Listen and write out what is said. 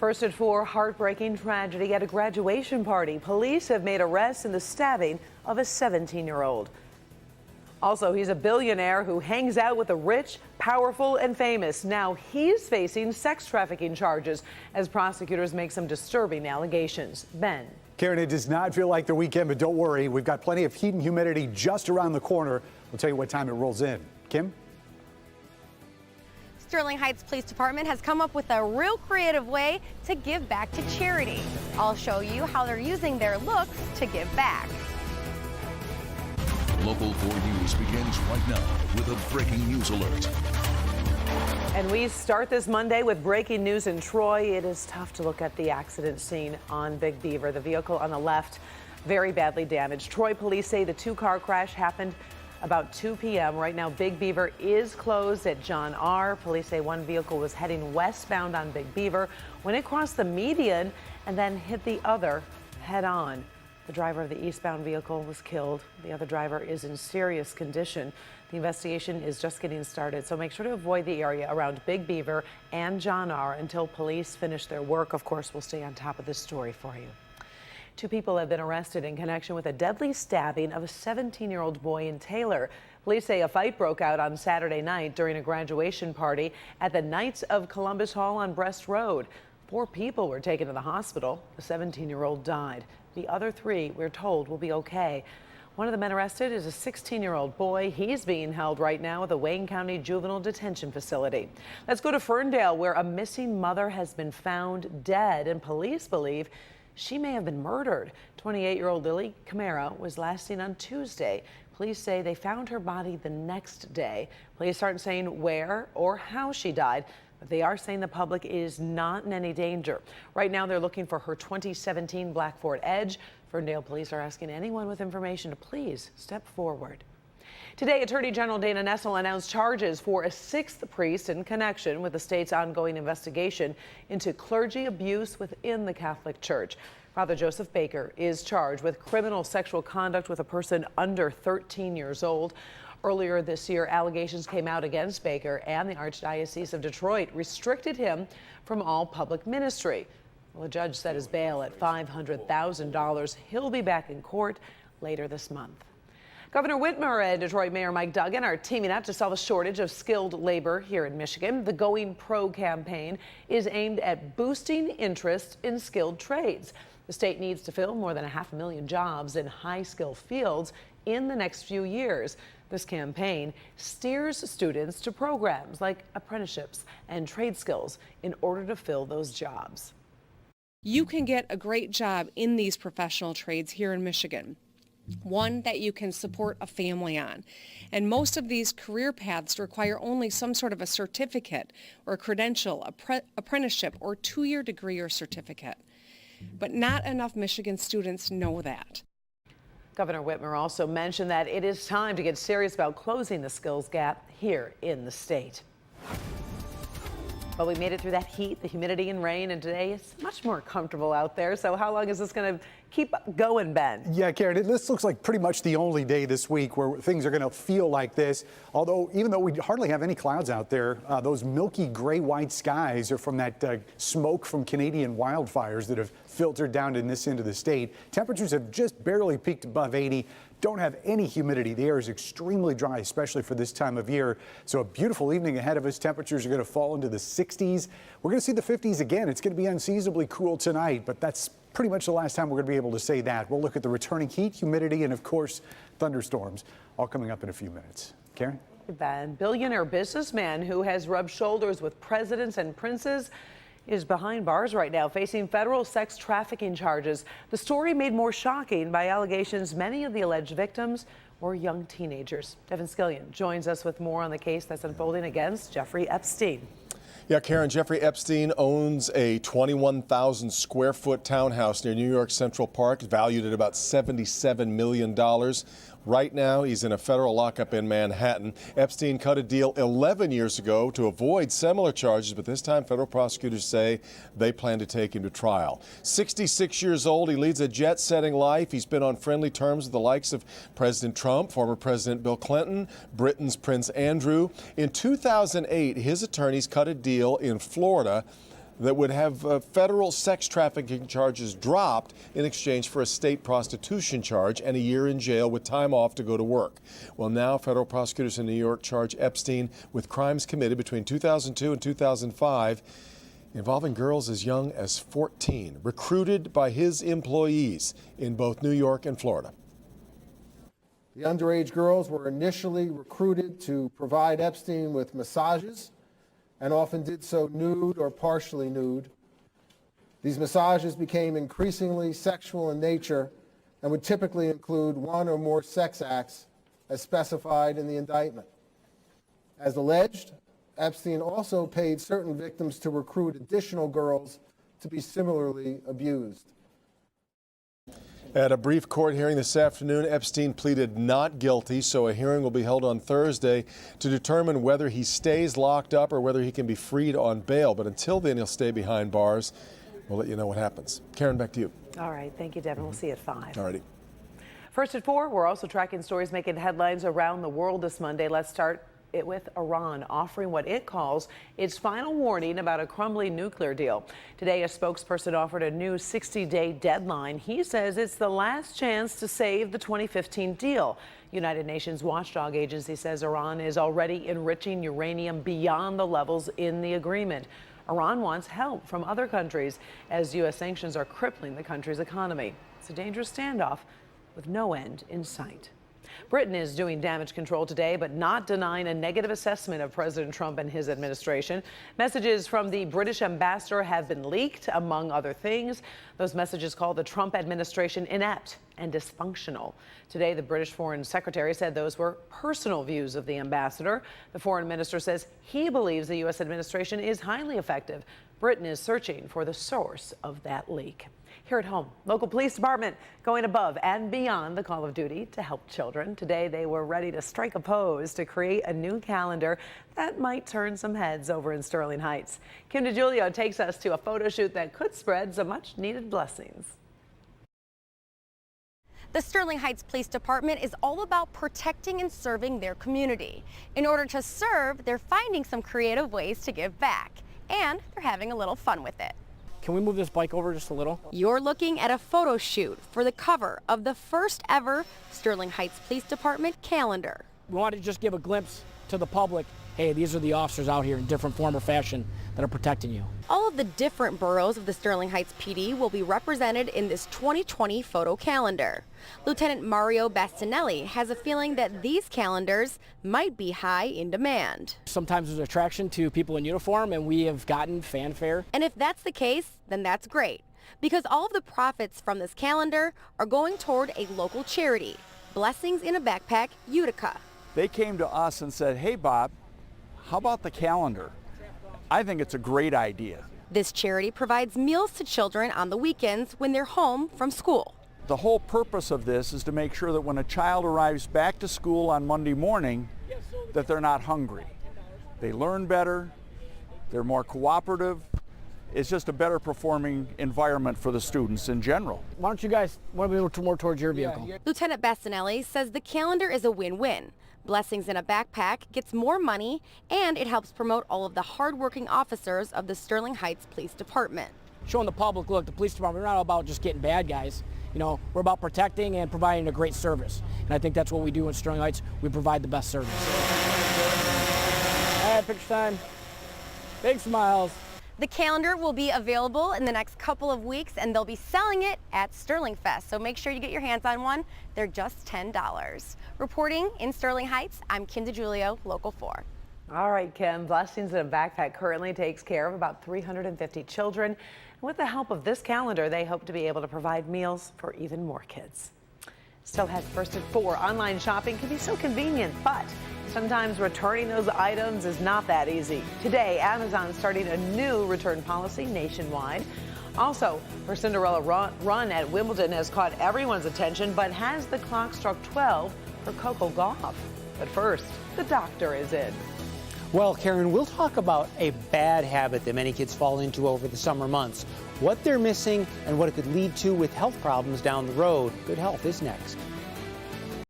First at 4, heartbreaking tragedy at a graduation party. Police have made arrests in the stabbing of a 17-year-old. Also, he's a billionaire who hangs out with the rich, powerful, and famous. Now he's facing sex trafficking charges as prosecutors make some disturbing allegations. Ben. Karen, it does not feel like the weekend, but don't worry. We've got plenty of heat and humidity just around the corner. We'll tell you what time it rolls in. Kim? Sterling Heights Police Department has come up with a real creative way to give back to charity. I'll show you how they're using their looks to give back. Local 4 News begins right now with a breaking news alert. And we start this Monday with breaking news in Troy. It is tough to look at the accident scene on Big Beaver. The vehicle on the left, very badly damaged. Troy police say the two-car crash happened about 2 p.m. Right now, Big Beaver is closed at John R. Police say one vehicle was heading westbound on Big Beaver when it crossed the median and then hit the other head on. The driver of the eastbound vehicle was killed. The other driver is in serious condition. The investigation is just getting started, so make sure to avoid the area around Big Beaver and John R. until police finish their work. Of course, we'll stay on top of this story for you. 2 people have been arrested in connection with a deadly stabbing of a 17-year-old boy in Taylor. Police say a fight broke out on Saturday night during a graduation party at the Knights of Columbus Hall on Brest Road. 4 people were taken to the hospital. The 17-year-old died. The other 3, we're told, will be okay. One of the men arrested is a 16-year-old boy. He's being held right now at the Wayne County Juvenile Detention Facility. Let's go to Ferndale, where a missing mother has been found dead, and police believe she may have been murdered. 28-year-old Lily Camara was last seen on Tuesday. Police say they found her body the next day. Police aren't saying where or how she died, but they are saying the public is not in any danger. Right now, they're looking for her 2017 black Ford Edge. Ferndale police are asking anyone with information to please step forward. Today, Attorney General Dana Nessel announced charges for a 6th priest in connection with the state's ongoing investigation into clergy abuse within the Catholic Church. Father Joseph Baker is charged with criminal sexual conduct with a person under 13 years old. Earlier this year, allegations came out against Baker, and the Archdiocese of Detroit restricted him from all public ministry. Well, a judge set his bail at $500,000. He'll be back in court later this month. Governor Whitmer and Detroit Mayor Mike Duggan are teaming up to solve a shortage of skilled labor here in Michigan. The Going Pro campaign is aimed at boosting interest in skilled trades. The state needs to fill more than 500,000 jobs in high-skill fields in the next few years. This campaign steers students to programs like apprenticeships and trade skills in order to fill those jobs. You can get a great job in these professional trades here in Michigan, one that you can support a family on. And most of these career paths require only some sort of a certificate or a credential, apprenticeship, or 2-year degree or certificate. But not enough Michigan students know that. Governor Whitmer also mentioned that it is time to get serious about closing the skills gap here in the state. But we made it through that heat, the humidity, and rain, and today it's much more comfortable out there. So how long is this going to keep going, Ben? Yeah, Karen, this looks like pretty much the only day this week where things are going to feel like this. Although, even though we hardly have any clouds out there, those milky gray-white skies are from that smoke from Canadian wildfires that have filtered down in this end of the state. Temperatures have just barely peaked above 80. Don't have any humidity. The air is extremely dry, especially for this time of year. So a beautiful evening ahead of us. Temperatures are going to fall into the 60s. We're going to see the 50s again. It's going to be unseasonably cool tonight, but that's pretty much the last time we're going to be able to say that. We'll look at the returning heat, humidity, and of course, thunderstorms, all coming up in a few minutes. Karen? Ben, billionaire businessman who has rubbed shoulders with presidents and princes is behind bars right now, facing federal sex trafficking charges. The story made more shocking by allegations many of the alleged victims were young teenagers. Devin Skillion joins us with more on the case that's unfolding against Jeffrey Epstein. Yeah, Karen, Jeffrey Epstein owns a 21,000 square foot townhouse near New York Central Park, valued at about $77 million. Right now, he's in a federal lockup in Manhattan. Epstein cut a deal 11 years ago to avoid similar charges, but this time federal prosecutors say they plan to take him to trial. 66 years old, he leads a jet-setting life. He's been on friendly terms with the likes of President Trump, former President Bill Clinton, Britain's Prince Andrew. In 2008, his attorneys cut a deal in Florida that would have federal sex trafficking charges dropped in exchange for a state prostitution charge and a year in jail with time off to go to work. Well, now federal prosecutors in New York charge Epstein with crimes committed between 2002 and 2005 involving girls as young as 14, recruited by his employees in both New York and Florida. The underage girls were initially recruited to provide Epstein with massages and often did so nude or partially nude. These massages became increasingly sexual in nature and would typically include one or more sex acts as specified in the indictment. As alleged, Epstein also paid certain victims to recruit additional girls to be similarly abused. At a brief court hearing this afternoon, Epstein pleaded not guilty, so a hearing will be held on Thursday to determine whether he stays locked up or whether he can be freed on bail. But until then, he'll stay behind bars. We'll let you know what happens. Karen, back to you. All right. Thank you, Devin. We'll see you at 5. All righty. First at 4, we're also tracking stories making headlines around the world this Monday. Let's start it with Iran offering what it calls its final warning about a crumbling nuclear deal. Today, a spokesperson offered a new 60-day deadline. He says it's the last chance to save the 2015 deal. United Nations watchdog agency says Iran is already enriching uranium beyond the levels in the agreement. Iran wants help from other countries as U.S. sanctions are crippling the country's economy. It's a dangerous standoff with no end in sight. Britain is doing damage control today, but not denying a negative assessment of President Trump and his administration. Messages from the British ambassador have been leaked, among other things. Those messages call the Trump administration inept and dysfunctional. Today, the British Foreign Secretary said those were personal views of the ambassador. The foreign minister says he believes the U.S. administration is highly effective. Britain is searching for the source of that leak. Here at home, local police department going above and beyond the call of duty to help children. Today, they were ready to strike a pose to create a new calendar that might turn some heads over in Sterling Heights. Kim DiGiulio takes us to a photo shoot that could spread some much needed blessings. The Sterling Heights Police Department is all about protecting and serving their community. In order to serve, they're finding some creative ways to give back, and they're having a little fun with it. Can we move this bike over just a little? You're looking at a photo shoot for the cover of the first ever Sterling Heights Police Department calendar. We wanted to just give a glimpse to the public. Hey, these are the officers out here in different form or fashion that are protecting you. All of the different boroughs of the Sterling Heights PD will be represented in this 2020 photo calendar. Lieutenant Mario Bastinelli has a feeling that these calendars might be high in demand. Sometimes there's attraction to people in uniform, and we have gotten fanfare. And if that's the case, then that's great, because all of the profits from this calendar are going toward a local charity, Blessings in a Backpack, Utica. They came to us and said, hey, Bob, how about the calendar? I think it's a great idea. This charity provides meals to children on the weekends when they're home from school. The whole purpose of this is to make sure that when a child arrives back to school on Monday morning, that they're not hungry. They learn better, they're more cooperative. It's just a better performing environment for the students in general. Why don't you guys want to be more towards your vehicle? Lieutenant Bastinelli says the calendar is a win-win. Blessings in a Backpack gets more money, and it helps promote all of the hardworking officers of the Sterling Heights Police Department. Showing the public, look, the police department, we're not all about just getting bad guys. You know, we're about protecting and providing a great service. And I think that's what we do in Sterling Heights. We provide the best service. All right, picture time. Big smiles. The calendar will be available in the next couple of weeks, and they'll be selling it at Sterling Fest. So make sure you get your hands on one. They're just $10. Reporting in Sterling Heights, I'm Kim DiGiulio, Local 4. All right, Kim. Blessings in a Backpack currently takes care of about 350 children. And with the help of this calendar, they hope to be able to provide meals for even more kids. Still has First at 4. Online shopping can be so convenient, but sometimes returning those items is not that easy. Today, Amazon is starting a new return policy nationwide. Also, her Cinderella run at Wimbledon has caught everyone's attention, but has the clock struck 12 for Coco Gauff? But first, the doctor is in. Well, Karen, we'll talk about a bad habit that many kids fall into over the summer months, what they're missing, and what it could lead to with health problems down the road. Good Health is next.